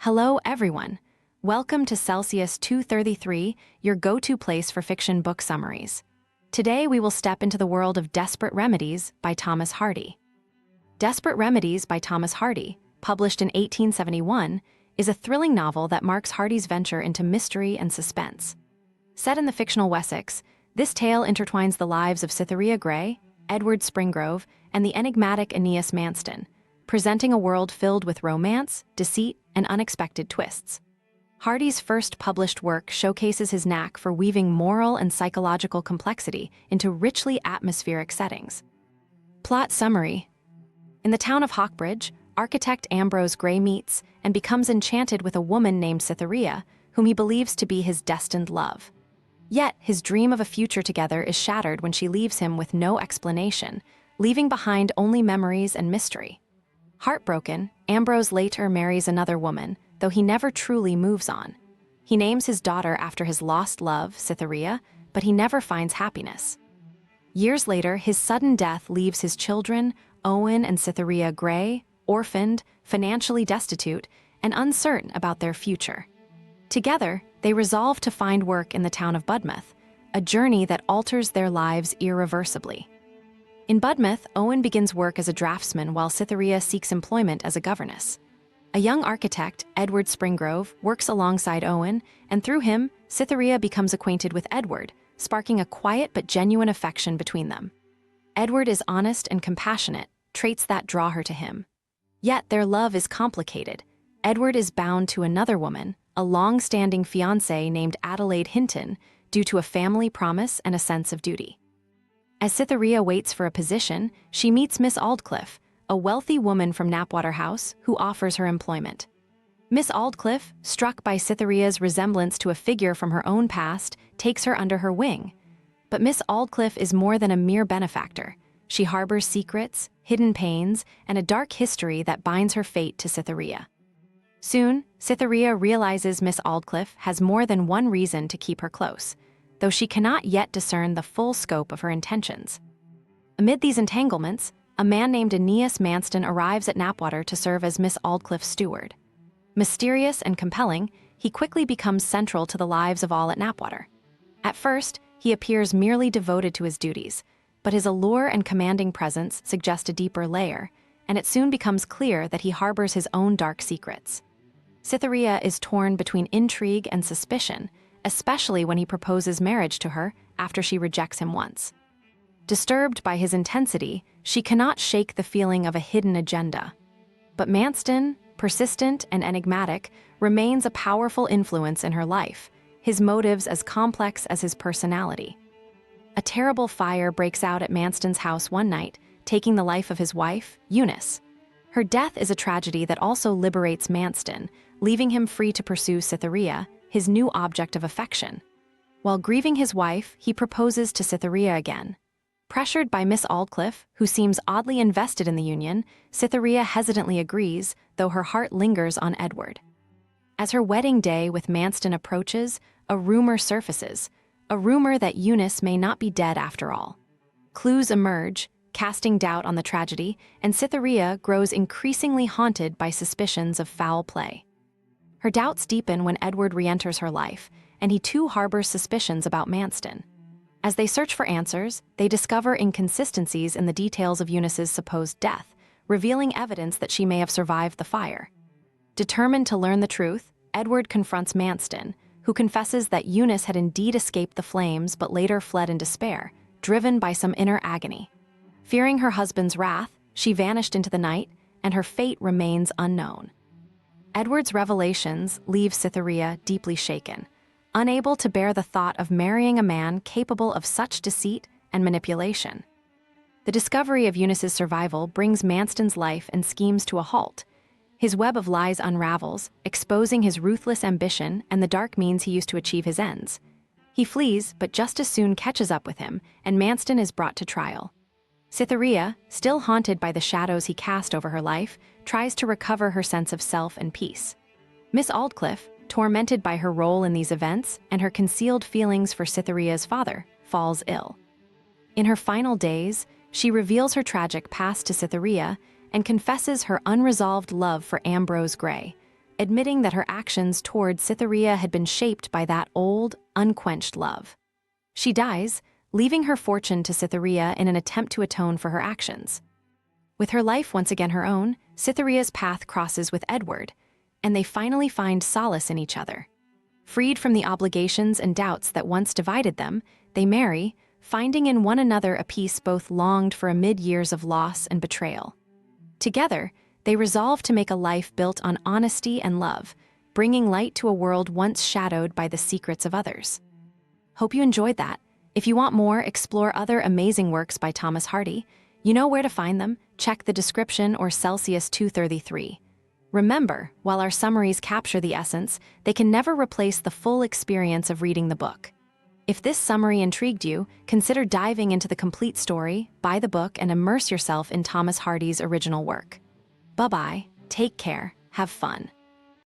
Hello, everyone. Welcome to Celsius 233, your go-to place for fiction book summaries. Today, we will step into the world of Desperate Remedies by Thomas Hardy. Desperate Remedies by Thomas Hardy, published in 1871, is a thrilling novel that marks Hardy's venture into mystery and suspense. Set in the fictional Wessex, this tale intertwines the lives of Cytherea Graye, Edward Springrove, and the enigmatic Aeneas Manston, presenting a world filled with romance, deceit, and unexpected twists. Hardy's first published work showcases his knack for weaving moral and psychological complexity into richly atmospheric settings. Plot summary. In the town of Hawkbridge, architect Ambrose Graye meets and becomes enchanted with a woman named Cytherea, whom he believes to be his destined love. Yet, his dream of a future together is shattered when she leaves him with no explanation, leaving behind only memories and mystery. Heartbroken, Ambrose later marries another woman, though he never truly moves on. He names his daughter after his lost love, Cytherea, but he never finds happiness. Years later, his sudden death leaves his children, Owen and Cytherea Graye, orphaned, financially destitute, and uncertain about their future. Together, they resolve to find work in the town of Budmouth, a journey that alters their lives irreversibly. In Budmouth, Owen begins work as a draftsman while Cytherea seeks employment as a governess. A young architect, Edward Springrove, works alongside Owen, and through him, Cytherea becomes acquainted with Edward, sparking a quiet but genuine affection between them. Edward is honest and compassionate, traits that draw her to him. Yet their love is complicated. Edward is bound to another woman, a long-standing fiancée named Adelaide Hinton, due to a family promise and a sense of duty. As Cytherea waits for a position, she meets Miss Aldclyffe, a wealthy woman from Knapwater House, who offers her employment. Miss Aldclyffe, struck by Cytherea's resemblance to a figure from her own past, takes her under her wing. But Miss Aldclyffe is more than a mere benefactor. She harbors secrets, hidden pains, and a dark history that binds her fate to Cytherea. Soon, Cytherea realizes Miss Aldclyffe has more than one reason to keep her close, though she cannot yet discern the full scope of her intentions. Amid these entanglements, a man named Aeneas Manston arrives at Knapwater to serve as Miss Aldclyffe's steward. Mysterious and compelling, he quickly becomes central to the lives of all at Knapwater. At first, he appears merely devoted to his duties, but his allure and commanding presence suggest a deeper layer, and it soon becomes clear that he harbors his own dark secrets. Cytherea is torn between intrigue and suspicion, especially when he proposes marriage to her after she rejects him once. Disturbed by his intensity, she cannot shake the feeling of a hidden agenda. But Manston, persistent and enigmatic, remains a powerful influence in her life, his motives as complex as his personality. A terrible fire breaks out at Manston's house one night, taking the life of his wife, Eunice. Her death is a tragedy that also liberates Manston, leaving him free to pursue Cytherea, his new object of affection. While grieving his wife, he proposes to Cytherea again. Pressured by Miss Aldclyffe, who seems oddly invested in the union, Cytherea hesitantly agrees, though her heart lingers on Edward. As her wedding day with Manston approaches, a rumor surfaces, a rumor that Eunice may not be dead after all. Clues emerge, casting doubt on the tragedy, and Cytherea grows increasingly haunted by suspicions of foul play. Her doubts deepen when Edward re-enters her life, and he too harbors suspicions about Manston. As they search for answers, they discover inconsistencies in the details of Eunice's supposed death, revealing evidence that she may have survived the fire. Determined to learn the truth, Edward confronts Manston, who confesses that Eunice had indeed escaped the flames but later fled in despair, driven by some inner agony. Fearing her husband's wrath, she vanished into the night, and her fate remains unknown. Edward's revelations leave Cytherea deeply shaken, unable to bear the thought of marrying a man capable of such deceit and manipulation. The discovery of Eunice's survival brings Manston's life and schemes to a halt. His web of lies unravels, exposing his ruthless ambition and the dark means he used to achieve his ends. He flees, but just as soon catches up with him, and Manston is brought to trial. Cytherea, still haunted by the shadows he cast over her life, tries to recover her sense of self and peace. Miss Aldclyffe, tormented by her role in these events and her concealed feelings for Cytherea's father, falls ill. In her final days, she reveals her tragic past to Cytherea and confesses her unresolved love for Ambrose Graye, admitting that her actions toward Cytherea had been shaped by that old, unquenched love. She dies, leaving her fortune to Cytherea in an attempt to atone for her actions. With her life once again her own, Cytherea's path crosses with Edward, and they finally find solace in each other. Freed from the obligations and doubts that once divided them, they marry, finding in one another a peace both longed for amid years of loss and betrayal. Together, they resolve to make a life built on honesty and love, bringing light to a world once shadowed by the secrets of others. Hope you enjoyed that. If you want more, explore other amazing works by Thomas Hardy. You know where to find them. Check the description or Celsius 233. Remember, while our summaries capture the essence, they can never replace the full experience of reading the book. If this summary intrigued you, consider diving into the complete story, buy the book, and immerse yourself in Thomas Hardy's original work. Bye-bye, take care, have fun.